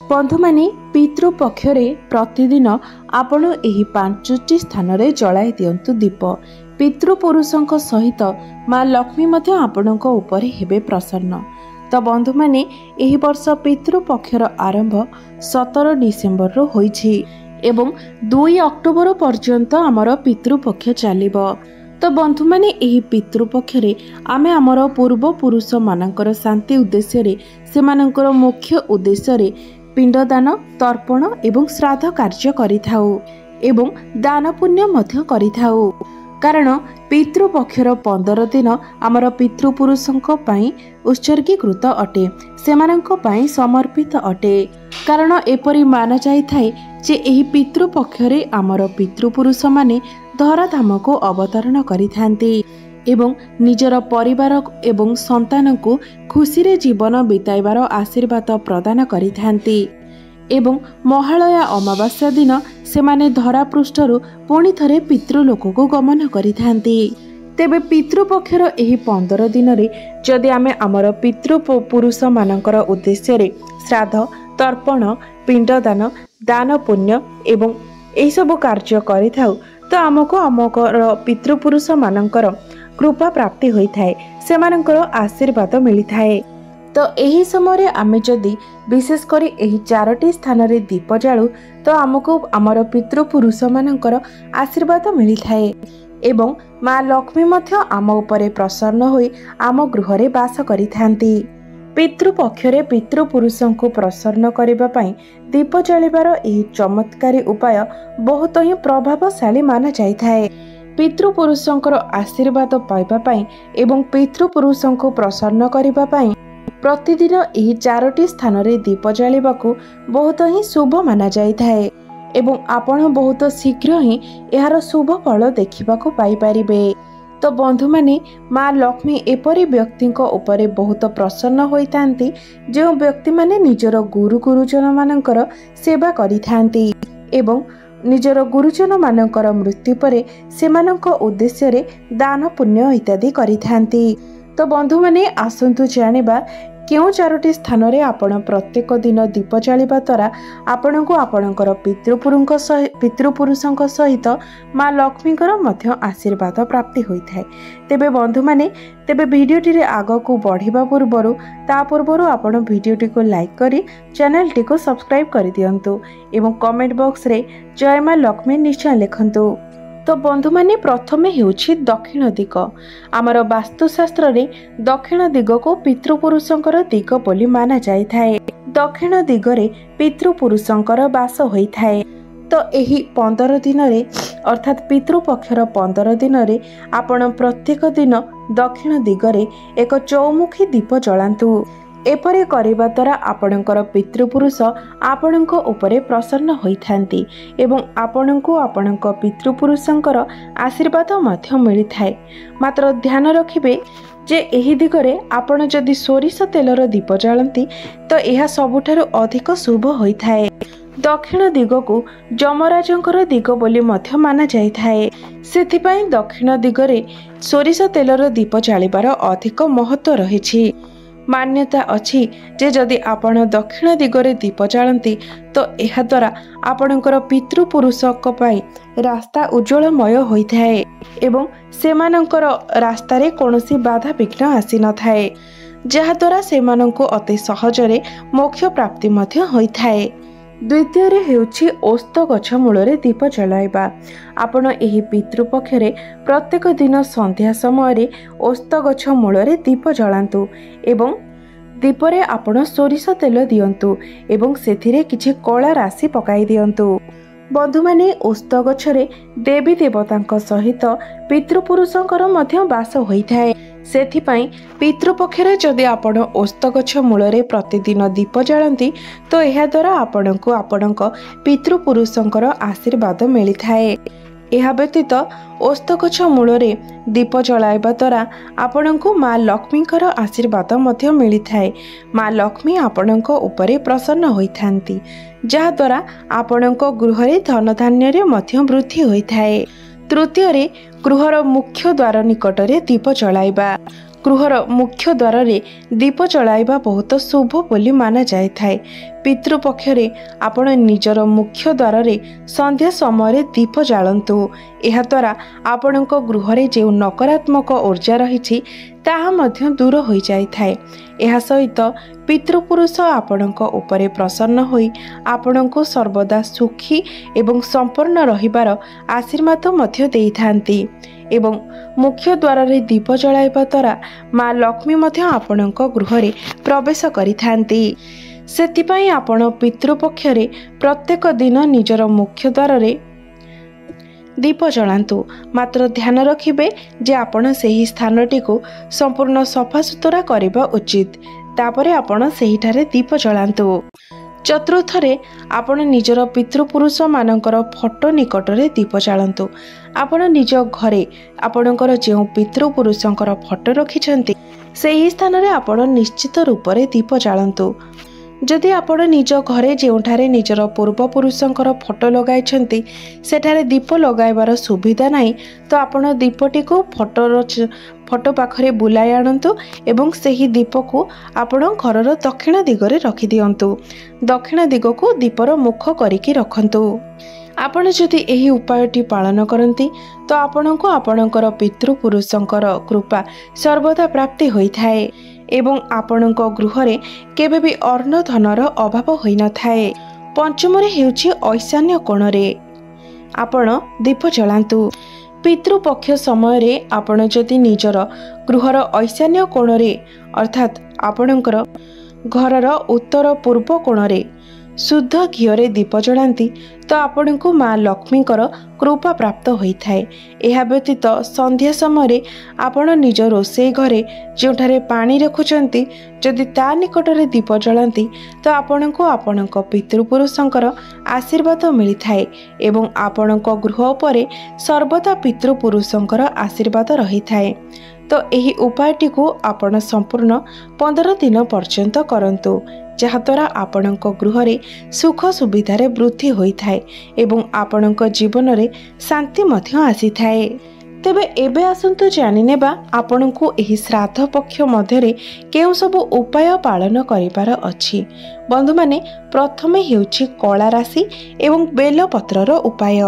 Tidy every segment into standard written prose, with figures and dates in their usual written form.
बंधु माने पितृ पक्षरे प्रतिदिन आपण एही 5टी स्थान रे जलाई दियंतु दीप। पितृपुरुषों सहित माँ लक्ष्मी मध्य आपणक उपरे हेबे प्रसन्न। तो बंधु माने एही वर्ष पितृ पक्षर आरंभ 17 डिसेम्बर रो होईछि एवं 2 अक्टोबर पर्यंत आमर पितृपक्ष चलिबो। तो बंधु माने एही पितृपक्षरे आमे आमर पूर्व पुरुष मानकर शांति उद्देश्य रे सेमानकर मुख्य उद्देश्य रे पिंडदान तर्पण एवं श्राद्ध कार्य करिथाउ एवं दान पुण्य मध्य करिथाउ। कारण पितृपक्षर 15 दिन आमर पितृपुरुषों पई उत्सर्गीकृत अटे, सेमानंको पई समर्पित अटे। कारण एपरि मान जाई थाए जे एही पितृपक्षरे आमर पितृपुरुष माने धराधाम को अवतरण करिथांती एवं निजर परिवार एवं संतान को खुशी रे जीवन बिताइबार आशीर्वाद प्रदान करिथांती एवं महालया अमावास्या दिन सेमाने धरा पृष्ठरु पुणी थरे पितृलोक को गमन करिथांती। तेबे पितृपक्षर एही 15 दिन रे जदि आमे आमर पितृपुरुष मानकर उद्देश्य रे श्राद्ध तर्पण पिंडदान दान पुण्य एवं एही सब कार्य करिथाउ तो आमको आमकर पितृपुरुष मानकर कृपा प्राप्ति होई थाए, सेमानकर आशीर्वाद मिली थाए। तो एही समय आमे जदि विशेष करी एही 4टी स्थान रे दीप जालु तो आमको आमर पितृपुरुष मानकर आशीर्वाद मिली थाए एवं माँ लक्ष्मी मध्य आम उपरे प्रसन्न होई आम गृह रे वास करिथांती। पितृपक्षरे पितृपुरुषों को प्रसन्न करबा पई दीप जलिबार एही चमत्कारी उपाय बहुत ही प्रभावशाली माना जाई थाए। पितृपुरुषों आशीर्वाद पाइबा पई एवं पितृपुरुषों को प्रसन्न करबा पई प्रतिदिन एही 4टी स्थान रे दीप जलिबाकू बहुत ही शुभ माना जाई थाए एवं आपण बहुत शीघ्र ही एहार शुभ फल देखिबाकू पाई परिबे। तो बंधु माने माँ लक्ष्मी एपरी व्यक्ति उपरे बहुत प्रसन्न होइतांती जो व्यक्ति माने निजर गुरुजन मानकर सेवा करिथांती एवं निजर गुरुजन मानकर मृत्यु परे सेमानक उद्देश्य रे दान पुण्य इत्यादि करिथांती। तो बंधु माने आसंतु जानिबा केउ 4टी स्थान रे आपण प्रत्येक दिन दीप जालिबा द्वारा आपणको आपणकर पितृपुरुषों सहित माँ लक्ष्मीकर मध्य आशीर्वाद प्राप्ति होइथाय। तेबे बंधु माने तेबे भिडियोटी रे आगो को बढ़िबा पूर्वरु आपण भिडियोटी को लाइक करी चैनल टी को सब्सक्राइब कर दियंतु एवं कमेंट बॉक्स रे जय माँ लक्ष्मी निश्चय लिखंतु। तो बंधु माने प्रथमे हेउछि दक्षिण दिग। आमर वास्तुशास्त्र रे दक्षिण दिग को पितृपुरुषंकर दिग बोली माना जाई थाए। दक्षिण दिग रे पितृपुरुषंकर वास होई थाए। तो एही 15 दिन रे अर्थात पितृपक्षर 15 दिन रे आपण प्रत्येक दिन दक्षिण दिग रे एक चौमुखी दीप जलांतु। एपरे करिबा द्वारा आपणकर पितृपुरुष आपणक उपरे प्रसन्न होइथांती एवं आपणको आपणक पितृपुरुषंकर आशीर्वाद मध्य मिली थाए। मात्र ध्यान रखिबे जे एही दिगरे आपण जदि सोरिष तेलर दीप जालंती तो यह सबुठारु अधिक शुभ होइथाए। दक्षिण दिग को जमराजंकर दिग बोली मध्य माना जाई थाए। सेथिपई दक्षिण दिगरे सोरिष तेलर दीप जालिबार अधिक महत्व रहिछि। मान्यता अछि जे जदि आपण दक्षिण दिगरे दीप जालंती तो एहा द्वारा आपणकर पितृपुरुषक पई रास्ता उज्जवलमय होइथाए एवं सेमानकर रास्ता रे कोनोसी बाधा विघ्न आसी न थाए, जहा द्वारा सेमाननको अति सहजरे मोक्ष प्राप्ति मध्य होइथाए। द्वितीय रे हेउछि ओस्त गछ मूलरे दीप जलाइबा। आपण एही पितृपक्षरे प्रत्येक दिन संध्या समय रे ओस्त गछ मूलरे दीप जलांतु एवं दीपरे आपण सोरिष तेल दियंतु एवं सेथिरे किछि कला राशि पकाई दियंतु। बंधु माने ओस्त गछरे देवी देवतांक सहित पितृपुरुषंकर मध्य वास होइथाए। सेथिपई पितृपक्षरे जदि आपण ओस्त गछ मूलरे प्रतिदिन दीप जालंती तो एहा द्वारा आपणको आपणक पितृपुरुषंकर आशीर्वाद मिली थाए। एहा व्यतीत ओस्त गछ मूलरे दीप जलाइबा द्वारा आपणको माँ लक्ष्मीकर आशीर्वाद मध्य मिली थाए। माँ लक्ष्मी आपणको उपरे प्रसन्न होइथांती, जहा द्वारा आपणको गृहरे धन धान्य मध्य वृद्धि होइथाए। तृतीय रे गृहर मुख्य द्वार निकटरे दीप जलाइबा। गृहर मुख्य द्वार रे दीप जलाइबा बहुत शुभ बोली माना जाए। पितृपक्ष रे आपण निजर मुख्य द्वार रे संध्या समय दीप जालंतु। एहा द्वारा आपणक गृह रे जे नकारात्मक ऊर्जा रही ताहा मध्य दूर हो जाए। एहा सहित पितृपुरुष आपणक उपरे प्रसन्न होई आपणको सर्वदा सुखी एवं संपन्न रहिबार आशीर्वाद मध्य देइथांती। एवं मुख्य द्वार रे दीप जलाइबा द्वारा माँ लक्ष्मी मध्य आपणक गृह रे प्रवेश करिथांती। सेतिपई आपण पितृपक्ष रे प्रत्येक दिन निजर मुख्य द्वार रे दीप जलांतु। मात्र ध्यान रखिबे जे आपण सेही स्थानटी को संपूर्ण सफा सुतरा करिबा उचित। तापरे आपण सेहीठारे दीप जलांतु। चतुर्थ रे आपण निजर पितृपुरुष मानकर फोटो निकट रे दीप जालंतु। आपण निज घरे आपणकर जे पितृपुरुषंकर फोटो रखिछंती सेही स्थान रे आपण निश्चित रूप रे दीप जालंतु। जदि आपण निज घरे जेउठारे निजर पूर्वपुरुषंकर फोटो लगाइछंती सेठारे दीप लगाइबार सुविधा नाही तो आपण दीपटी को फोटो पाखरे बुलाई आणंतु एवं सेही दीप को आपण घरर दक्षिण दिगरे रखि दियंतु। दक्षिण दिग को दीपर मुख करिकि रखंतु। आपण जदि एही उपायटी पालन करंती तो आपणको आपणकर पितृपुरुषंकर कृपा सर्वदा प्राप्ति होइथाए एवं आपणक गृह रे केबे भी अर्ण धनर अभाव होई न थाए। पंचम रे हेउची ऐशान्य कोण रे आपण दीप जलांतु। पितृपक्ष समय रे आपण जदि निजर गृहर ऐशान्य कोण रे अर्थात आपणकर घरर उत्तर पूर्व कोण रे शुद्ध घीरे दीप जलांती तो आपण को माँ लक्ष्मीकर कृपा प्राप्त होइथाए। एहा व्यतीत संध्या समय आपण निज रोषेई घरे जोठारे पानी रखुचंती जदि ता निकटरे दीप जलांती तो आपण को आपणक पितृपुरुषंकर आशीर्वाद मिलिथाए एवं आपणक गृह उपरे सर्वदा पितृपुरुषंकर आशीर्वाद रहिथाए। तो एही उपायटी को आपण संपूर्ण 15 दिन पर्यंत करंतु जहाद्वारा आपणक गृह रे सुख सुविधारे वृद्धि होइथाए एवं आपणक जीवन रे शांति मध्य आसीथाए। तेबे एबे आसंतु जानि नेबा आपणको एही श्राद्ध पक्ष मध्यरे केउ सब उपाय पालन करिबार अछि। बंधु माने प्रथमे हेउछि कला राशि एवं बेलपत्रर उपाय।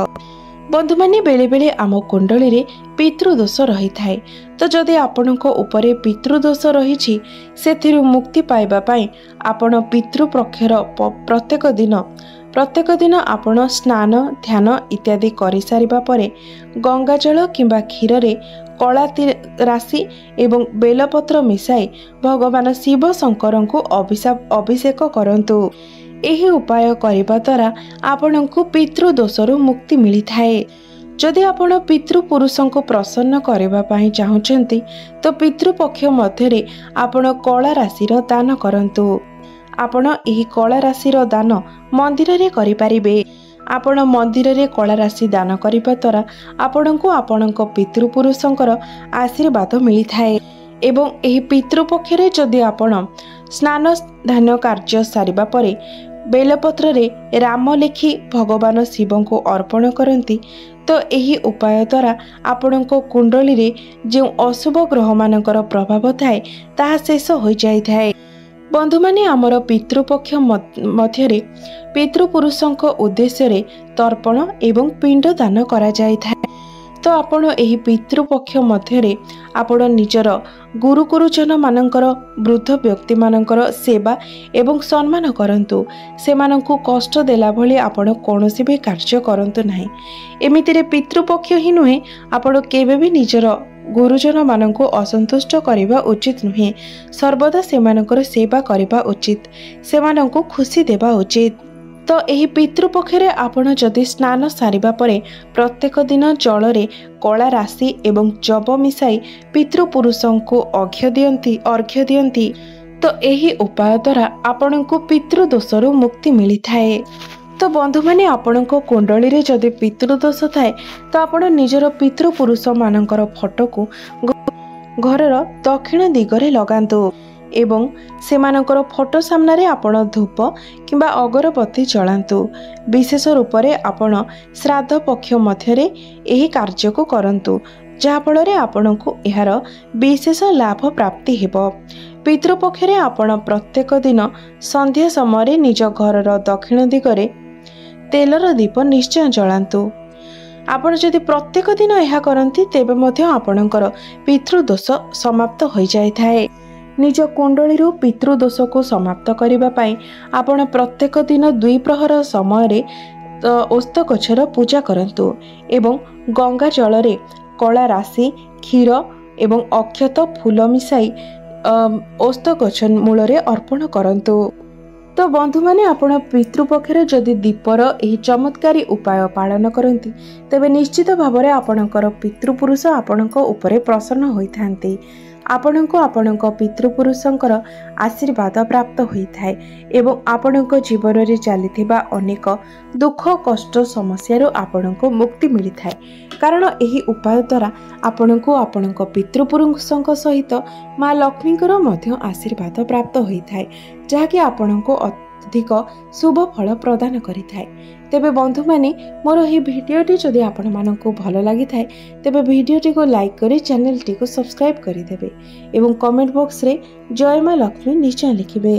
बंधु माने बेले बेले आम कुंडली रे पितृदोष रही थाए तो जदि आपणको उपरे पितृदोष रही सेथिरु मुक्ति पाइबा पाई आपण पितृपक्षर प्रत्येक दिन आपण स्नान ध्यान इत्यादि करि सारिबा परे गंगाजल किंबा क्षीर रे कला राशि एवं बेलपत्र मिसाई भगवान शिव शंकर को अभिषेक करंतु। एही उपाय करिबा द्वारा आपणको पितृदोषरु मुक्ति मिली थाए। जदि आपण पितृपुरुषों को प्रसन्न करबा पाई चाहुचंती तो पितृपक्ष मध्यरे आपण कला राशिर दान करंतु। आपण एही कला राशिर दान मंदिर रे करि परिबे। आपण मंदिर रे कला राशि दान करिबा द्वारा आपणको आपणक पितृपुरुषंकर आशीर्वाद मिली थाए एवं एही पितृपक्ष रे जदि आपण स्नान ध्यान कार्य सारिबा परे बेलपत्र रे राम लिखि भगवान शिव को अर्पण करती तो एही उपाय द्वारा आपणको कुंडली रे जो अशुभ ग्रह मानकर प्रभाव थाए ताहा शेष हो जाय थाए। बंधु माने आमर पितृपक्ष मध्यरे पितृपुरुषों उद्देश्य रे तर्पण एवं पिंड दान करा जाय थाए। तो आपण एही पितृपक्ष मध्यरे आपण निजर गुरुजन मानकर वृद्ध व्यक्ति मानकर सेवा एवं सम्मान करंतु। सेमानंकु कष्ट देला भली आपण कोनोसी भी कार्य करंतु नाही। एमितिरे पितृपक्ष ही नुहे आपण केबे भी निजर गुरुजन मानंकु असंतुष्ट करिबा उचित नुहे। सर्वदा सेमानकर सेवा करिबा उचित, सेमानंकु खुशी देबा उचित। तो एही पितृपक्षरे आपण जदि स्नान सारिबा परे प्रत्येक दिन जल रे कला राशि एवं जब मिसाई पितृपुरुषों को अर्घ्य दियंती तो एही उपाय द्वारा आपणको पितृदोषरु मुक्ति मिली थाए। तो बंधु माने आपणको कुंडली रे जदि पितृदोष थाए तो आपण निजर पितृपुरुष मानकर फोटो को घरर दक्षिण दिगरे लगांतु एवं सेमानकर फोटो सामने आपण धूप किंबा अगरबत्ती जलांतु। विशेष रूप से आपण श्राद्ध पक्ष मध्यरे एही कार्य को करंतु। ଯାହାଫଳରେ ଆପଣଙ୍କୁ ଏହାର ବିଶେଷ ଲାଭ ପ୍ରାପ୍ତି ହେବ। ପିତୃପକ୍ଷରେ ଆପଣ ପ୍ରତ୍ୟେକ ଦିନ ସନ୍ଧ୍ୟା ସମୟରେ ନିଜ ଘରର ଦକ୍ଷିଣ ଦିଗରେ ତେଲର ଦୀପ ନିଶ୍ଚୟ ଜଳାନ୍ତୁ। ଆପଣ ଯଦି ପ୍ରତ୍ୟେକ ଦିନ ଏହା କରନ୍ତି ତେବେ ମଧ୍ୟ ଆପଣଙ୍କର ପିତୃଦୋଷ ସମାପ୍ତ ହୋଇଯାଇଥାଏ। ନିଜ କୁଣ୍ଡଳୀରୁ ପିତୃଦୋଷକୁ ସମାପ୍ତ କରିବା ପାଇଁ ଆପଣ ପ୍ରତ୍ୟେକ ଦିନ 2 ପ୍ରହର ସମୟରେ ଓସ୍ତ ଗଛର ପୂଜା କରନ୍ତୁ ଏବଂ ଗଙ୍ଗା ଜଳରେ କଳା ରାଶି, କ୍ଷୀର ଏବଂ ଅକ୍ଷତ ଫୁଲ ମିଶାଇ ଓସ୍ତ ଗଛ ମୂଳରେ ଅର୍ପଣ କରନ୍ତୁ। ତ ବନ୍ଧୁମାନେ, ଆପଣ ପିତୃପକ୍ଷରେ ଯଦି ଦୀପର ଏହି ଚମତ୍କାରୀ ଉପାୟ ପାଳନ କରନ୍ତି ତେବେ ନିଶ୍ଚିତ ଭାବରେ ଆପଣଙ୍କର ପିତୃପୁରୁଷ ଆପଣଙ୍କ ଉପରେ ପ୍ରସନ୍ନ ହୋଇଥାନ୍ତି। ଆପଣଙ୍କୁ ଆପଣଙ୍କ ପିତୃପୁରୁଷଙ୍କର ଆଶୀର୍ବାଦ ପ୍ରାପ୍ତ ହୋଇଥାଏ ଏବଂ ଆପଣଙ୍କ ଜୀବନରେ ଚାଲିଥିବା ଅନେକ ଦୁଃଖ କଷ୍ଟ ସମସ୍ୟାରୁ ଆପଣଙ୍କୁ ମୁକ୍ତି ମିଳିଥାଏ। କାରଣ ଏହି ଉପାୟ ଦ୍ୱାରା ଆପଣଙ୍କୁ ଆପଣଙ୍କ ପିତୃପୁରୁଷଙ୍କ ସହିତ ମା ଲକ୍ଷ୍ମୀଙ୍କର ମଧ୍ୟ ଆଶୀର୍ବାଦ ପ୍ରାପ୍ତ ହୋଇଥାଏ, ଯାହାକି ଆପଣଙ୍କୁ ଅଧିକ ଶୁଭ ଫଳ ପ୍ରଦାନ କରିଥାଏ। ତେବେ ବନ୍ଧୁମାନେ, ମୋର ଏହି ଭିଡ଼ିଓଟି ଯଦି ଆପଣମାନଙ୍କୁ ଭଲ ଲାଗିଥାଏ ତେବେ ଭିଡ଼ିଓଟିକୁ ଲାଇକ୍ କରି ଚ୍ୟାନେଲଟିକୁ ସବସ୍କ୍ରାଇବ୍ କରିଦେବେ ଏବଂ କମେଣ୍ଟ ବକ୍ସରେ ଜୟ ମା ଲକ୍ଷ୍ମୀ ନିଶ୍ଚୟ ଲେଖିବେ।